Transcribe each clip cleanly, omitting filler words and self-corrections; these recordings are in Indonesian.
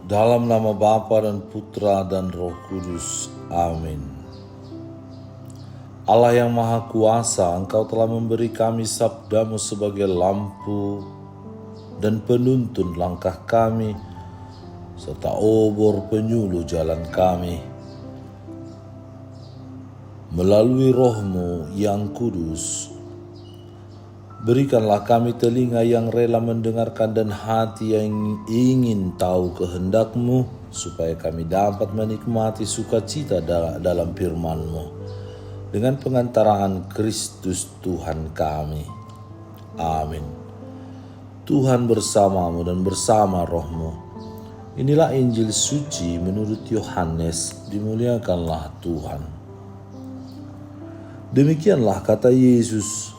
Dalam nama Bapa dan Putra dan Roh Kudus. Amin. Allah yang Maha Kuasa, Engkau telah memberi kami sabda-Mu sebagai lampu dan penuntun langkah kami, serta obor penyuluh jalan kami. Melalui Roh-Mu yang kudus, berikanlah kami telinga yang rela mendengarkan dan hati yang ingin tahu kehendak-Mu, supaya kami dapat menikmati sukacita dalam firman-Mu dengan pengantaraan Kristus Tuhan kami. Amin. Tuhan bersamamu dan bersama Roh-Mu. Inilah Injil suci menurut Yohanes, dimuliakanlah Tuhan. Demikianlah kata Yesus.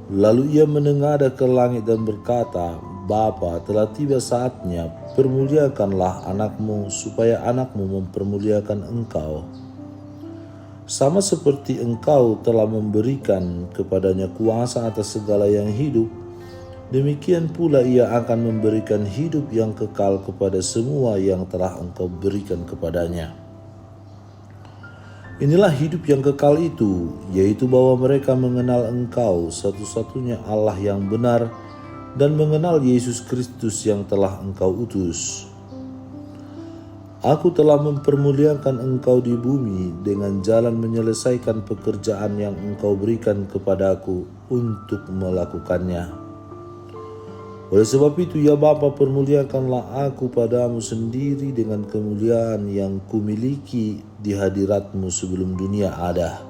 Lalu ia menengadah ke langit dan berkata, Bapa, telah tiba saatnya, permuliakanlah anakmu, supaya anakmu mempermuliakan engkau. Sama seperti engkau telah memberikan kepadanya kuasa atas segala yang hidup, demikian pula ia akan memberikan hidup yang kekal kepada semua yang telah engkau berikan kepadanya. Inilah hidup yang kekal itu, yaitu bahwa mereka mengenal Engkau, satu-satunya Allah yang benar, dan mengenal Yesus Kristus yang telah Engkau utus. Aku telah mempermuliakan Engkau di bumi dengan jalan menyelesaikan pekerjaan yang Engkau berikan kepadaku untuk melakukannya. Oleh sebab itu, ya Bapa, permuliakanlah aku padamu sendiri dengan kemuliaan yang kumiliki di hadirat-Mu sebelum dunia ada.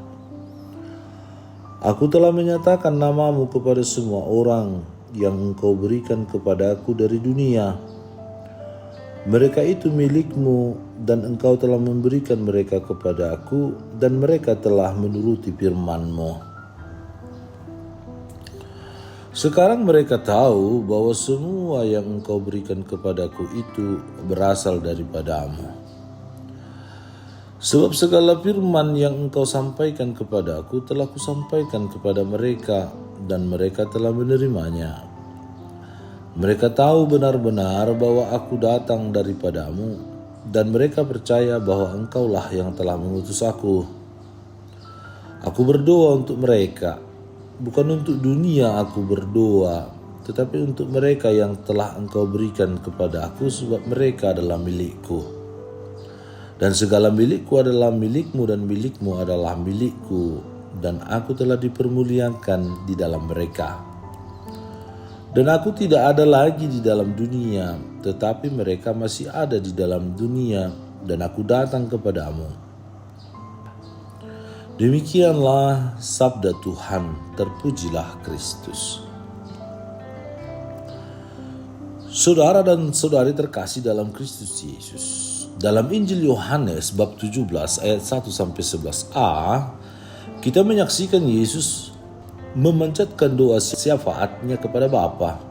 Aku telah menyatakan nama-Mu kepada semua orang yang Engkau berikan kepadaku dari dunia. Mereka itu milik-Mu dan Engkau telah memberikan mereka kepada aku, dan mereka telah menuruti firman-Mu. Sekarang mereka tahu bahwa semua yang Engkau berikan kepadaku itu berasal daripada-Mu. Sebab segala firman yang Engkau sampaikan kepadaku telah Kusampaikan kepada mereka, dan mereka telah menerimanya. Mereka tahu benar-benar bahwa aku datang daripada-Mu, dan mereka percaya bahwa Engkaulah yang telah mengutus aku. Aku berdoa untuk mereka. Bukan untuk dunia aku berdoa, tetapi untuk mereka yang telah Engkau berikan kepada aku, sebab mereka adalah milik-Ku. Dan segala milik-Ku adalah milik-Mu, dan milik-Mu adalah milik-Ku, dan aku telah dipermuliakan di dalam mereka. Dan aku tidak ada lagi di dalam dunia, tetapi mereka masih ada di dalam dunia, dan aku datang kepadamu. Demikianlah sabda Tuhan, terpujilah Kristus. Saudara dan saudari terkasih dalam Kristus Yesus, dalam Injil Yohanes bab 17 ayat 1-11a, kita menyaksikan Yesus memanjatkan doa syafaatnya kepada Bapa.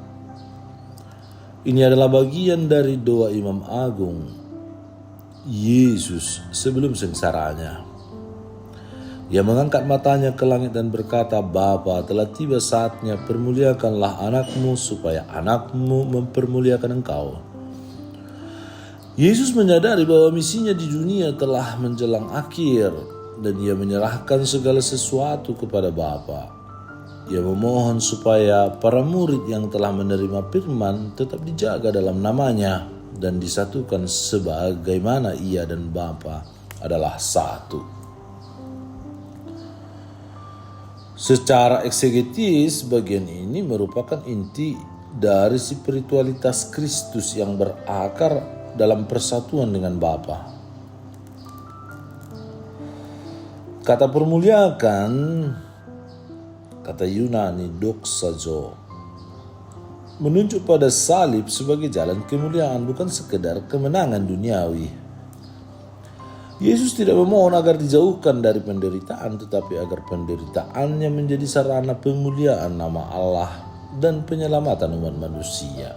Ini adalah bagian dari doa Imam Agung Yesus sebelum sengsaranya. Ia mengangkat matanya ke langit dan berkata, Bapa, telah tiba saatnya, permuliakanlah anakmu, supaya anakmu mempermuliakan engkau. Yesus menyadari bahwa misinya di dunia telah menjelang akhir, dan ia menyerahkan segala sesuatu kepada Bapa. Ia memohon supaya para murid yang telah menerima firman tetap dijaga dalam namanya, dan disatukan sebagaimana ia dan Bapa adalah satu. Secara eksegetis, bagian ini merupakan inti dari spiritualitas Kristus yang berakar dalam persatuan dengan Bapa. Kata permuliakan, kata Yunani doxazo, menunjuk pada salib sebagai jalan kemuliaan, bukan sekedar kemenangan duniawi. Yesus tidak memohon agar dijauhkan dari penderitaan, tetapi agar penderitaannya menjadi sarana pemuliaan nama Allah dan penyelamatan umat manusia.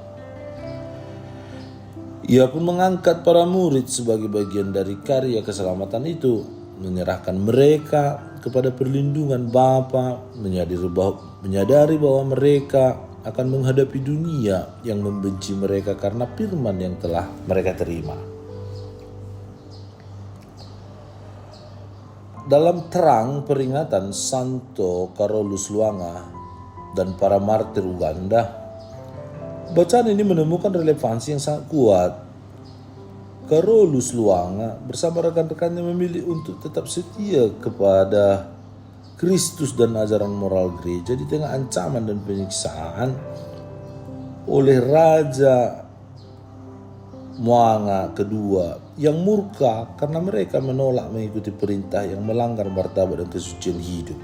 Ia pun mengangkat para murid sebagai bagian dari karya keselamatan itu, menyerahkan mereka kepada perlindungan Bapa, menyadari bahwa mereka akan menghadapi dunia yang membenci mereka karena firman yang telah mereka terima. Dalam terang peringatan Santo Carolus Luanga dan para martir Uganda, bacaan ini menemukan relevansi yang sangat kuat. Carolus Luanga bersama rekan-rekannya memilih untuk tetap setia kepada Kristus dan ajaran moral gereja di tengah ancaman dan penyiksaan oleh Raja Mwanga kedua yang murka karena mereka menolak mengikuti perintah yang melanggar martabat dan kesucian hidup.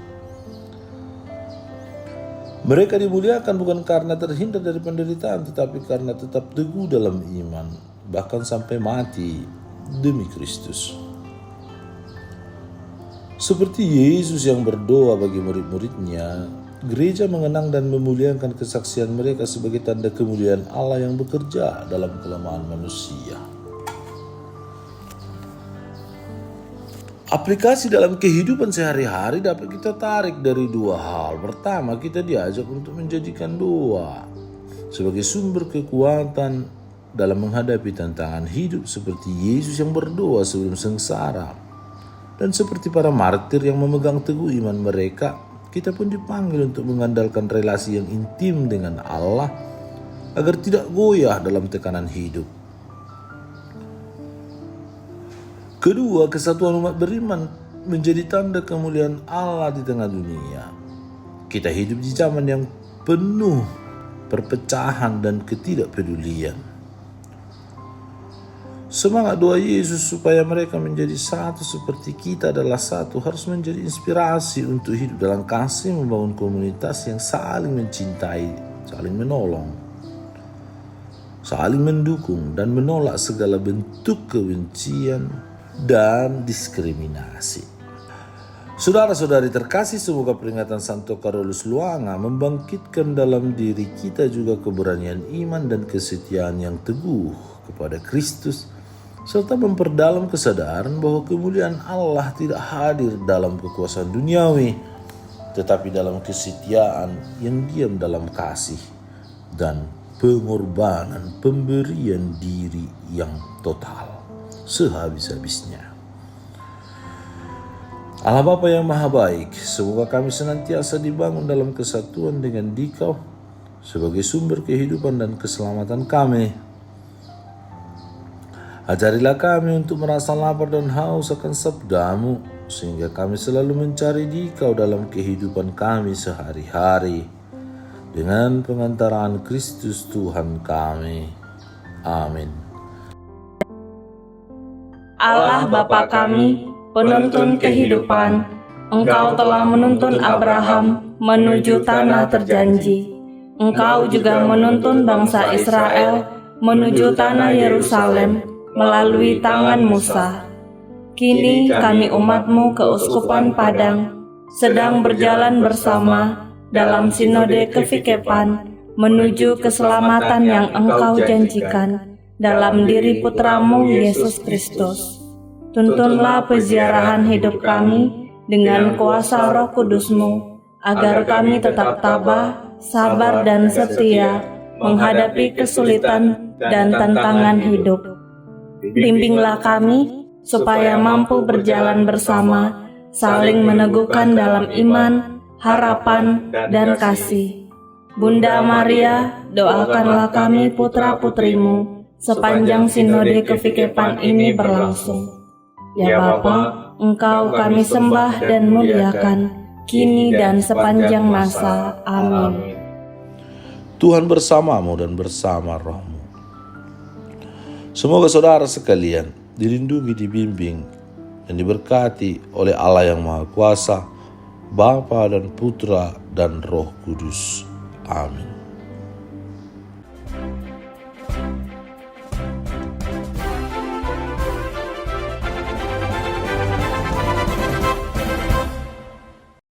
Mereka dimuliakan bukan karena terhindar dari penderitaan, tetapi karena tetap teguh dalam iman, bahkan sampai mati demi Kristus. Seperti Yesus yang berdoa bagi murid-muridnya, gereja mengenang dan memuliakan kesaksian mereka sebagai tanda kemuliaan Allah yang bekerja dalam kelemahan manusia. Aplikasi dalam kehidupan sehari-hari dapat kita tarik dari dua hal. Pertama, kita diajak untuk menjadikan doa sebagai sumber kekuatan dalam menghadapi tantangan hidup, seperti Yesus yang berdoa sebelum sengsara. Dan seperti para martir yang memegang teguh iman mereka, kita pun dipanggil untuk mengandalkan relasi yang intim dengan Allah agar tidak goyah dalam tekanan hidup. Kedua, kesatuan umat beriman menjadi tanda kemuliaan Allah di tengah dunia. Kita hidup di zaman yang penuh perpecahan dan ketidakpedulian. Semangat doa Yesus supaya mereka menjadi satu seperti kita adalah satu harus menjadi inspirasi untuk hidup dalam kasih, membangun komunitas yang saling mencintai, saling menolong, saling mendukung, dan menolak segala bentuk kebencian dan diskriminasi. Saudara-saudari terkasih, semoga peringatan Santo Carolus Luanga membangkitkan dalam diri kita juga keberanian iman dan kesetiaan yang teguh kepada Kristus, serta memperdalam kesadaran bahwa kemuliaan Allah tidak hadir dalam kekuasaan duniawi, tetapi dalam kesetiaan yang diam dalam kasih dan pengorbanan pemberian diri yang total sehabis-habisnya. Allah Bapa yang Maha Baik, semoga kami senantiasa dibangun dalam kesatuan dengan Dikau sebagai sumber kehidupan dan keselamatan kami. Ajarilah kami untuk merasa lapar dan haus akan sabda-Mu, sehingga kami selalu mencari Dikau dalam kehidupan kami sehari-hari. Dengan pengantaraan Kristus Tuhan kami. Amin. Allah Bapa kami, penuntun kehidupan, Engkau telah menuntun Abraham menuju tanah terjanji. Engkau juga menuntun bangsa Israel menuju tanah Yerusalem melalui tangan Musa. Kini kami umat-Mu keuskupan Padang sedang berjalan bersama dalam sinode kefikepan menuju keselamatan yang Engkau janjikan dalam diri Putra-Mu Yesus Kristus. Tuntunlah peziarahan hidup kami dengan kuasa Roh Kudus-Mu, agar kami tetap tabah, sabar dan setia menghadapi kesulitan dan tantangan hidup. Bimbinglah kami supaya mampu berjalan bersama, saling meneguhkan dalam iman, harapan, dan kasih. Bunda Maria, doakanlah kami putra-putrimu sepanjang sinode kefikepan ini berlangsung. Ya Bapa, Engkau kami sembah dan muliakan, kini dan sepanjang masa. Amin. Tuhan bersamamu dan bersama rohmu. Semoga saudara sekalian dilindungi, dibimbing, dan diberkati oleh Allah yang Maha Kuasa, Bapa dan Putra dan Roh Kudus. Amin.